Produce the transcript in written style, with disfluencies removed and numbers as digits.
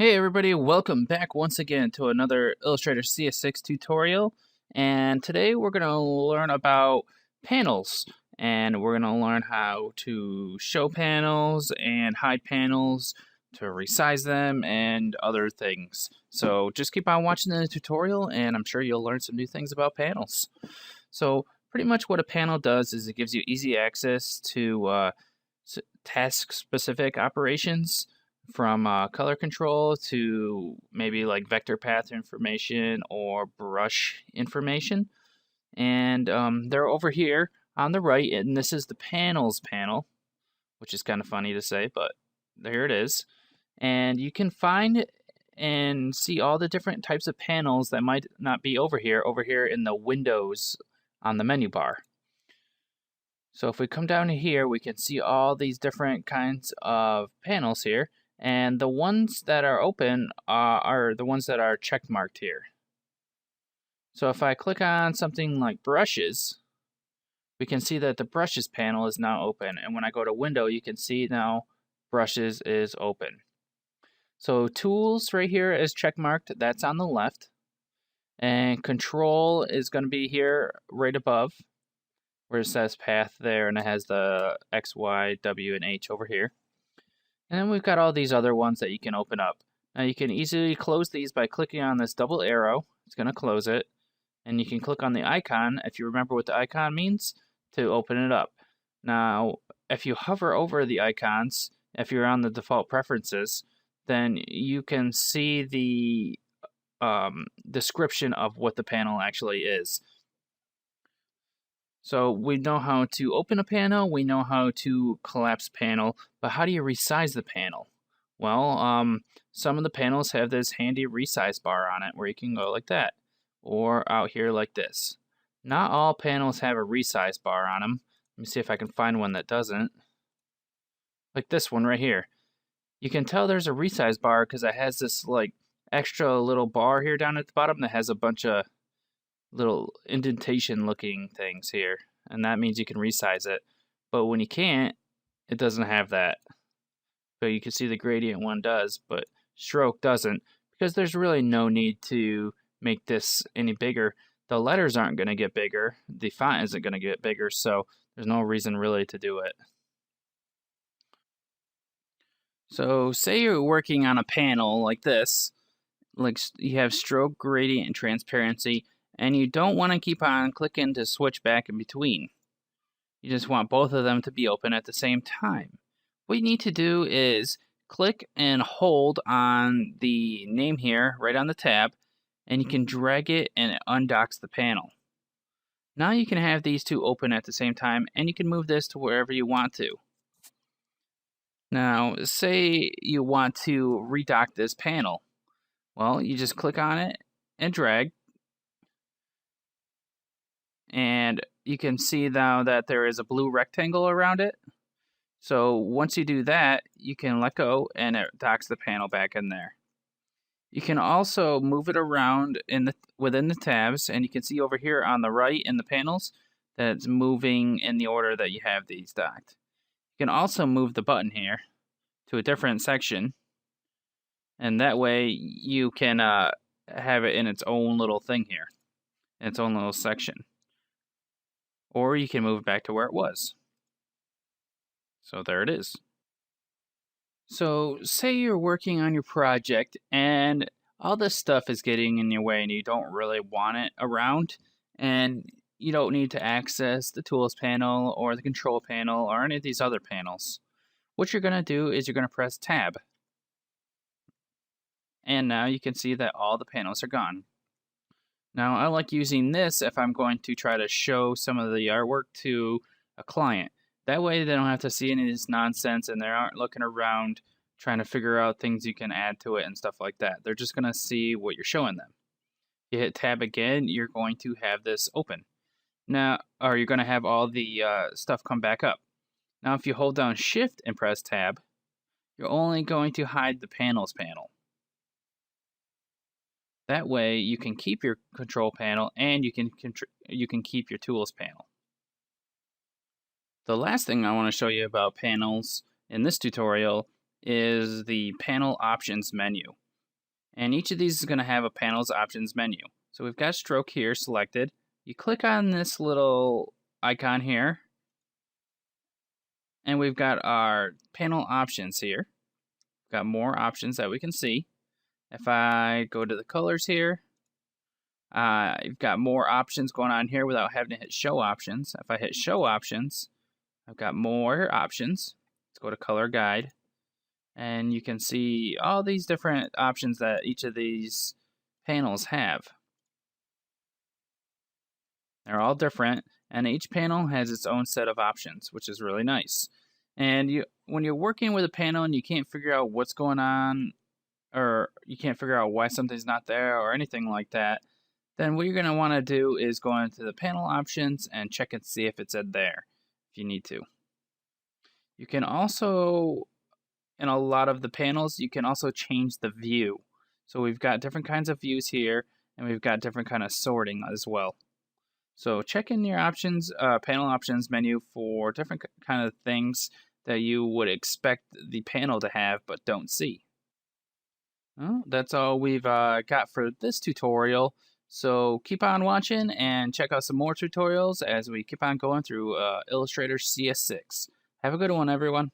Hey everybody, welcome back once again to another Illustrator CS6 tutorial. And today we're going to learn about panels. And we're going to learn how to show panels and hide panels, to resize them, and other things. So just keep on watching the tutorial and I'm sure you'll learn some new things about panels. So pretty much what a panel does is it gives you easy access to task-specific operations, from color control to maybe like vector path information or brush information. And they're over here on the right, and this is the panels panel, which is kind of funny to say, but there it is. And you can find and see all the different types of panels that might not be over here in the windows on the menu bar. So if we come down here, we can see all these different kinds of panels here. And the ones that are open are the ones that are check marked here. So if I click on something like brushes, we can see that the brushes panel is now open. And when I go to window, you can see now brushes is open. So tools right here is check marked, that's on the left. And control is going to be here right above, where it says path there, and it has the X, Y, W, and H over here. And then we've got all these other ones that you can open up. Now you can easily close these by clicking on this double arrow. It's going to close it. And you can click on the icon, if you remember what the icon means, to open it up. Now, if you hover over the icons, if you're on the default preferences, then you can see the description of what the panel actually is. So we know how to open a panel, we know how to collapse panel, but how do you resize the panel? Well, some of the panels have this handy resize bar on it where you can go like that, or out here like this. Not all panels have a resize bar on them. Let me see if I can find one that doesn't. Like this one right here. You can tell there's a resize bar because it has this like extra little bar here down at the bottom that has a bunch of little indentation looking things here, and that means you can resize it. But when you can't, it doesn't have that. But you can see the gradient one does, but stroke doesn't, because there's really no need to make this any bigger. The letters aren't going to get bigger, the font isn't going to get bigger, so there's no reason really to do it. So say you're working on a panel like this, like you have stroke, gradient, and transparency, and you don't want to keep on clicking to switch back in between. You just want both of them to be open at the same time. What you need to do is click and hold on the name here, right on the tab, and you can drag it and it undocks the panel. Now you can have these two open at the same time, and you can move this to wherever you want to. Now, say you want to redock this panel. Well, you just click on it and drag, and you can see now that there is a blue rectangle around it. So once you do that, you can let go and it docks the panel back in there. You can also move it around within the tabs, and you can see over here on the right in the panels that it's moving in the order that you have these docked. You can also move the button here to a different section, and that way you can have it in its own little thing here, in its own little section. Or you can move it back to where it was. So there it is. So say you're working on your project and all this stuff is getting in your way and you don't really want it around, and you don't need to access the tools panel or the control panel or any of these other panels. What you're going to do is you're going to press tab. And now you can see that all the panels are gone. Now I like using this if I'm going to try to show some of the artwork to a client. That way they don't have to see any of this nonsense and they aren't looking around trying to figure out things you can add to it and stuff like that. They're just going to see what you're showing them. You hit tab again, you're going to have this open. Now, or you're going to have all the stuff come back up. Now if you hold down shift and press tab, you're only going to hide the panels panel. That way you can keep your control panel and you can keep your tools panel. The last thing I want to show you about panels in this tutorial is the panel options menu. And each of these is going to have a panel's options menu. So we've got stroke here selected. You click on this little icon here, and we've got our panel options here. We've got more options that we can see. If I go to the colors here, you've got more options going on here without having to hit show options. If I hit show options, I've got more options. Let's go to color guide, and you can see all these different options that each of these panels have. They're all different, and each panel has its own set of options, which is really nice. And when you're working with a panel and you can't figure out what's going on, or you can't figure out why something's not there or anything like that, then what you're going to want to do is go into the panel options and check and see if it's in there if you need to. You can also, in a lot of the panels, you can also change the view. So we've got different kinds of views here, and we've got different kind of sorting as well. So check in your options, panel options menu for different kind of things that you would expect the panel to have but don't see. Well, that's all we've got for this tutorial. So keep on watching and check out some more tutorials as we keep on going through Illustrator CS6. Have a good one, everyone.